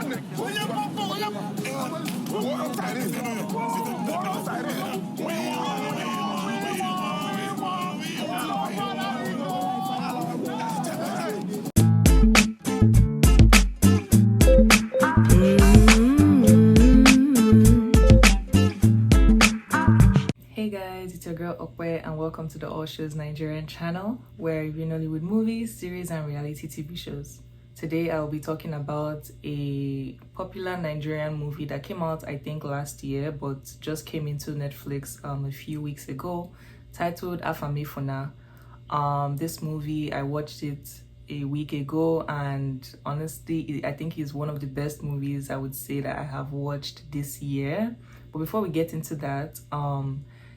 Hey guys, it's your girl Okwe and welcome to the All Shows Nigerian channel where I review Nollywood movies, series and reality TV shows. Today I'll be talking about a popular Nigerian movie that came out I think last year but just came into Netflix a few weeks ago, titled Afamefuna. This movie, I watched it a week ago and honestly I think it's one of the best movies I would say that I have watched this year. But before we get into that,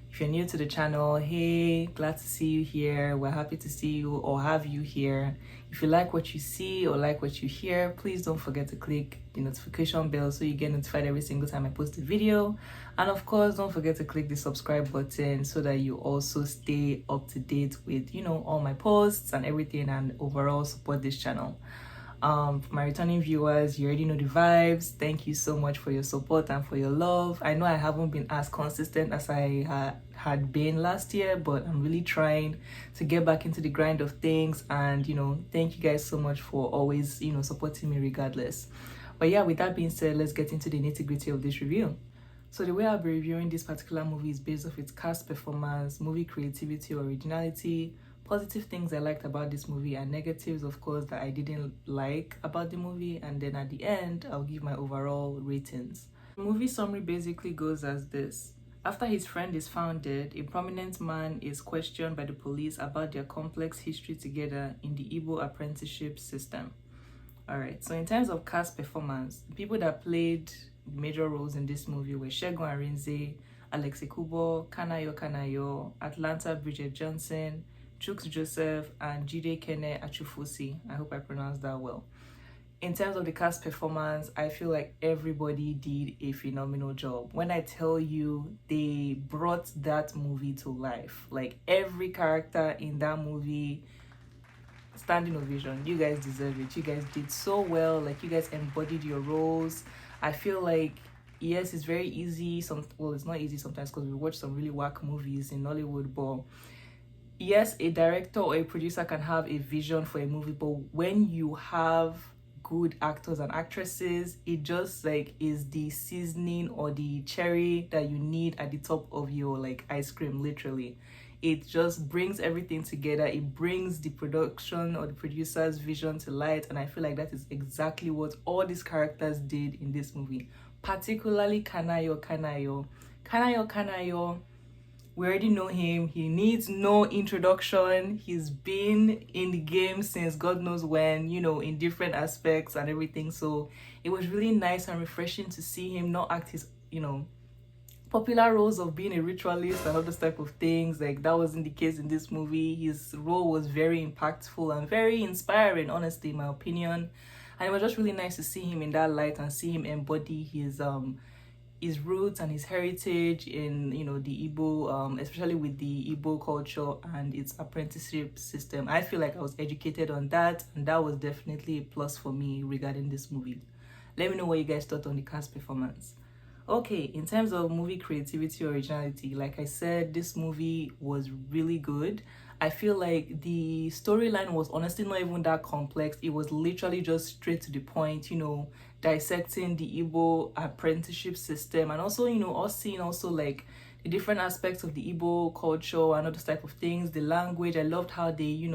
if you're new to the channel, hey, glad to see you here. We're happy to see you or have you here. If you like what you see or like what you hear, please don't forget to click the notification bell so you get notified every single time I post a video. And of course, don't forget to click the subscribe button so that you also stay up to date with, all my posts and everything and overall support this channel. For my returning viewers, you already know the vibes. Thank you so much for your support and for your love. I know I haven't been as consistent as I had been last year, but I'm really trying to get back into the grind of things. And thank you guys so much for always supporting me regardless. But yeah, with that being said, let's get into the nitty-gritty of this review. So the way I'll be reviewing this particular movie is based off its cast performance, movie creativity, originality, positive things I liked about this movie and negatives, of course, that I didn't like about the movie. And then at the end, I'll give my overall ratings. The movie summary basically goes as this. After his friend is found dead, a prominent man is questioned by the police about their complex history together in the Igbo apprenticeship system. Alright, so in terms of cast performance, the people that played major roles in this movie were Segun Arinze, Alex Ekubo, Kanayo, Atlanta Bridget Johnson, Chooks Joseph, and Jide Kene Achufusi. I hope I pronounced that well. In terms of the cast performance, I feel like everybody did a phenomenal job. When I tell you they brought that movie to life, like every character in that movie, standing ovation. You guys deserve it. You guys did so well. Like, you guys embodied your roles. I feel like, yes, it's very easy. It's not easy sometimes because we watch some really whack movies in Nollywood, but yes, a director or a producer can have a vision for a movie, but when you have good actors and actresses, it just is the seasoning or the cherry that you need at the top of your ice cream, literally. It just brings everything together. It brings the production or the producer's vision to light, and I feel like that is exactly what all these characters did in this movie, particularly Kanayo. We already know him. He needs no introduction. He's been in the game since God knows when, in different aspects and everything. So it was really nice and refreshing to see him not act his, popular roles of being a ritualist and all those type of things. That wasn't the case in this movie. His role was very impactful and very inspiring, honestly, in my opinion. And it was just really nice to see him in that light and see him embody his roots and his heritage in the Igbo, especially with the Igbo culture and its apprenticeship system. I feel like I was educated on that, and that was definitely a plus for me regarding this movie. Let me know what you guys thought on the cast performance. Okay, in terms of movie creativity, originality, like I said, this movie was really good. I feel like the storyline was honestly not even that complex. It was literally just straight to the point, dissecting the Igbo apprenticeship system, and also, us seeing also the different aspects of the Igbo culture and all those type of things. The language, I loved how they,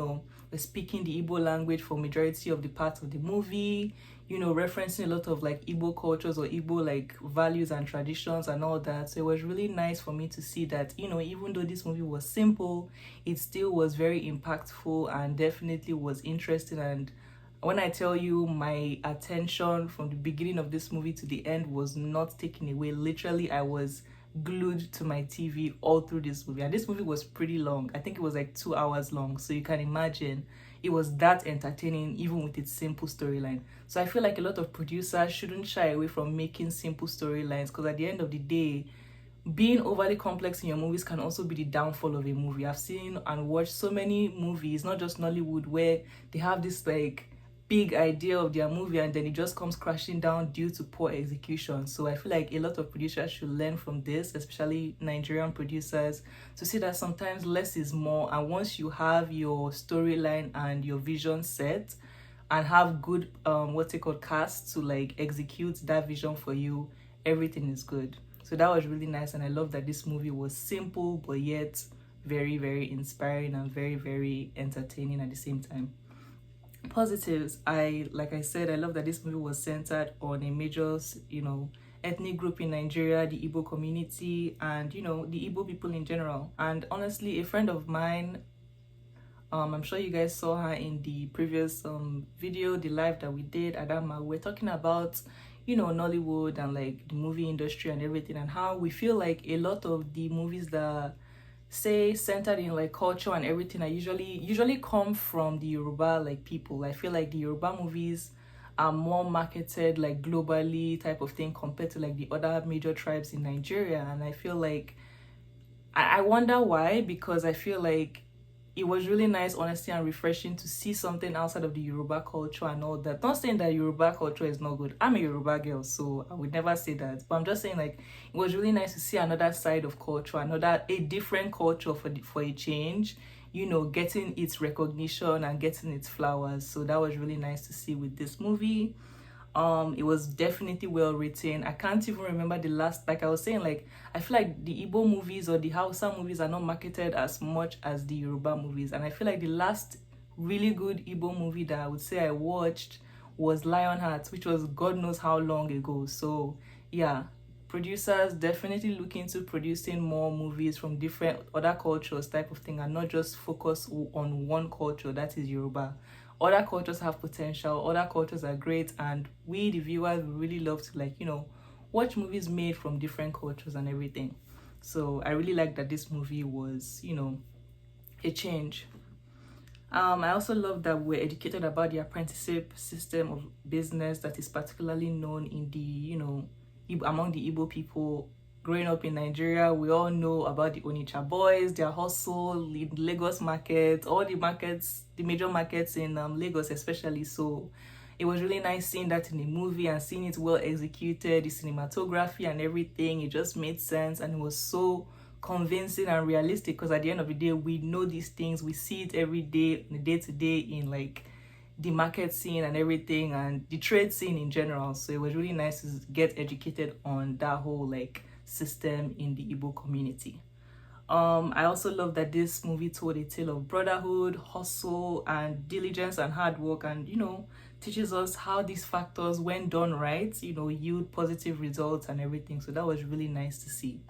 were speaking the Igbo language for majority of the parts of the movie, referencing a lot of Igbo cultures or Igbo values and traditions and all that. So it was really nice for me to see that, even though this movie was simple, it still was very impactful and definitely was interesting. And when I tell you, my attention from the beginning of this movie to the end was not taken away. Literally, I was glued to my TV all through this movie. And this movie was pretty long. I think it was 2 hours long. So you can imagine it was that entertaining, even with its simple storyline. So I feel like a lot of producers shouldn't shy away from making simple storylines, because at the end of the day, being overly complex in your movies can also be the downfall of a movie. I've seen and watched so many movies, not just Nollywood, where they have this big idea of their movie and then it just comes crashing down due to poor execution. So I feel like a lot of producers should learn from this, especially Nigerian producers, to see that sometimes less is more. And once you have your storyline and your vision set and have good what's it called, cast to like execute that vision for you, everything is good. So that was really nice, and I love that this movie was simple but yet very, very inspiring and very, very entertaining at the same time. Positives, like I said, I love that this movie was centered on a major, ethnic group in Nigeria, the Igbo community, and the Igbo people in general. And honestly, a friend of mine, I'm sure you guys saw her in the previous video, the live that we did, Adama. We're talking about Nollywood and like the movie industry and everything, and how we feel like a lot of the movies that say centered in like culture and everything I usually come from the Yoruba like people. I feel like the Yoruba movies are more marketed like globally type of thing compared to like the other major tribes in Nigeria. And I feel like I wonder why, because I feel like it was really nice, honestly, and refreshing to see something outside of the Yoruba culture and all that. Not saying that Yoruba culture is not good. I'm a Yoruba girl, so I would never say that. But I'm just saying, like, it was really nice to see another side of culture, a different culture for a change, getting its recognition and getting its flowers. So that was really nice to see with this movie. It was definitely well written. I can't even remember the last, like I was saying, like I feel like the Igbo movies or the Hausa movies are not marketed as much as the Yoruba movies, and I feel like the last really good Igbo movie that I would say I watched was Lionheart, which was God knows how long ago. So yeah, producers definitely look into producing more movies from different other cultures type of thing, and not just focus on one culture, that is Yoruba. Other cultures have potential, other cultures are great, and we the viewers really love to like watch movies made from different cultures and everything. So I really like that this movie was a change. I also love that we're educated about the apprenticeship system of business that is particularly known in the among the Igbo people. Growing up in Nigeria, we all know about the Onitsha boys, their hustle, the Lagos market, all the markets, the major markets in Lagos especially. So it was really nice seeing that in the movie and seeing it well executed, the cinematography and everything. It just made sense, and it was so convincing and realistic, because at the end of the day, we know these things, we see it every day, day to day, in like the market scene and everything, and the trade scene in general. So it was really nice to get educated on that whole like system in the Igbo community. I also love that this movie told a tale of brotherhood, hustle, and diligence and hard work, and teaches us how these factors, when done right, yield positive results and everything. So that was really nice to see.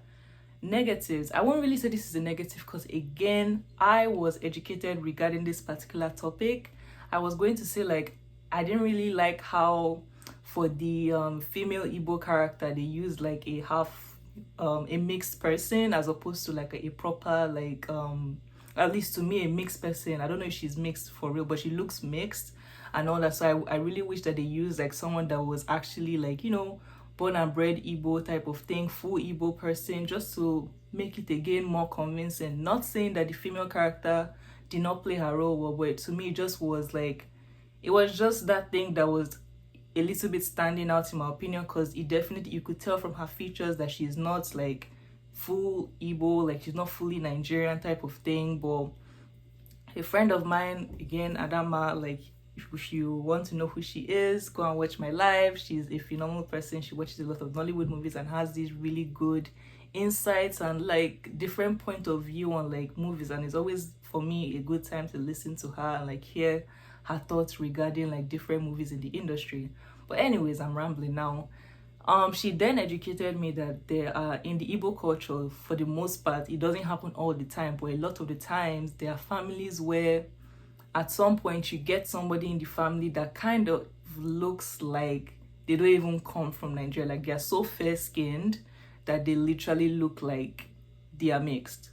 Negatives, I won't really say this is a negative, because again, I was educated regarding this particular topic. I was going to say, like, I didn't really like how for the female Igbo character they used like a mixed person as opposed to like a proper like at least to me a mixed person. I don't know if she's mixed for real, but she looks mixed and all that. So I really wish that they used like someone that was actually like born and bred Igbo type of thing, full Igbo person, just to make it again more convincing. Not saying that the female character did not play her role well, but to me it just was like, it was just that thing that was a little bit standing out in my opinion, because it definitely, you could tell from her features that she's not like full Igbo, like she's not fully Nigerian type of thing. But a friend of mine, again, Adama, like if you want to know who she is, go and watch my live. She's a phenomenal person. She watches a lot of Nollywood movies and has these really good insights and like different point of view on like movies, and it's always for me a good time to listen to her and like hear her thoughts regarding like different movies in the industry. But anyways, I'm rambling now. She then educated me that there are, in the Igbo culture, for the most part, it doesn't happen all the time, but a lot of the times there are families where at some point you get somebody in the family that kind of looks like they don't even come from Nigeria. Like they're so fair-skinned that they literally look like they are mixed.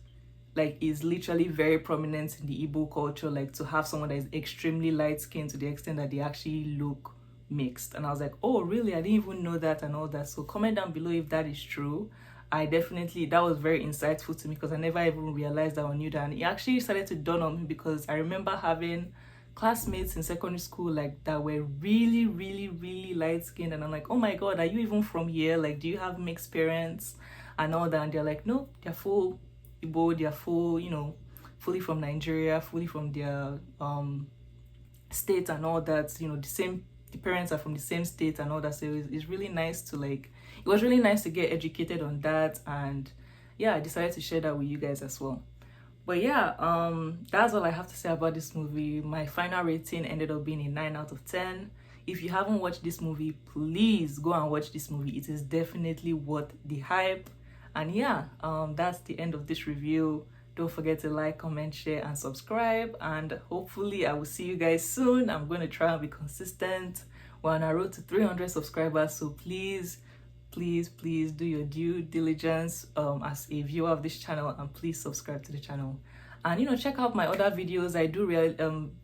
Like it's literally very prominent in the Igbo culture, like to have someone that is extremely light-skinned to the extent that they actually look mixed. And I was like, oh really, I didn't even know that and all that. So comment down below if that is true. That was very insightful to me, because I never even realized that or knew that, and it actually started to dawn on me because I remember having classmates in secondary school like that were really, really, really light skinned, and I'm like, oh my god, are you even from here? Like, do you have mixed parents and all that? And they're like, no, they're full Igbo, they're full, you know, fully from Nigeria, fully from their state and all that. You know, the parents are from the same state and all that. So it's really nice to like, it was really nice to get educated on that. And yeah, I decided to share that with you guys as well. But yeah, that's all I have to say about this movie. My final rating ended up being a 9 out of 10. If you haven't watched this movie, please go and watch this movie. It is definitely worth the hype. And yeah, that's the end of this review. Don't forget to like, comment, share, and subscribe. And hopefully I will see you guys soon. I'm going to try and be consistent. We're on a road to 300 subscribers, so please do your due diligence as a viewer of this channel, and please subscribe to the channel. And you know, check out my other videos. I do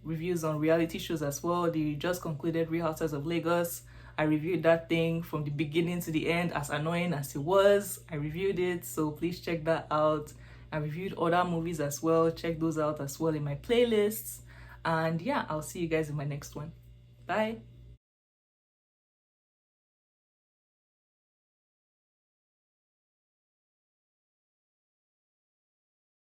reviews on reality shows as well. The just concluded Real Housewives of Lagos, I reviewed that thing from the beginning to the end. As annoying as it was, I reviewed it, so please check that out. I reviewed other movies as well. Check those out as well in my playlists. And yeah, I'll see you guys in my next one. Bye.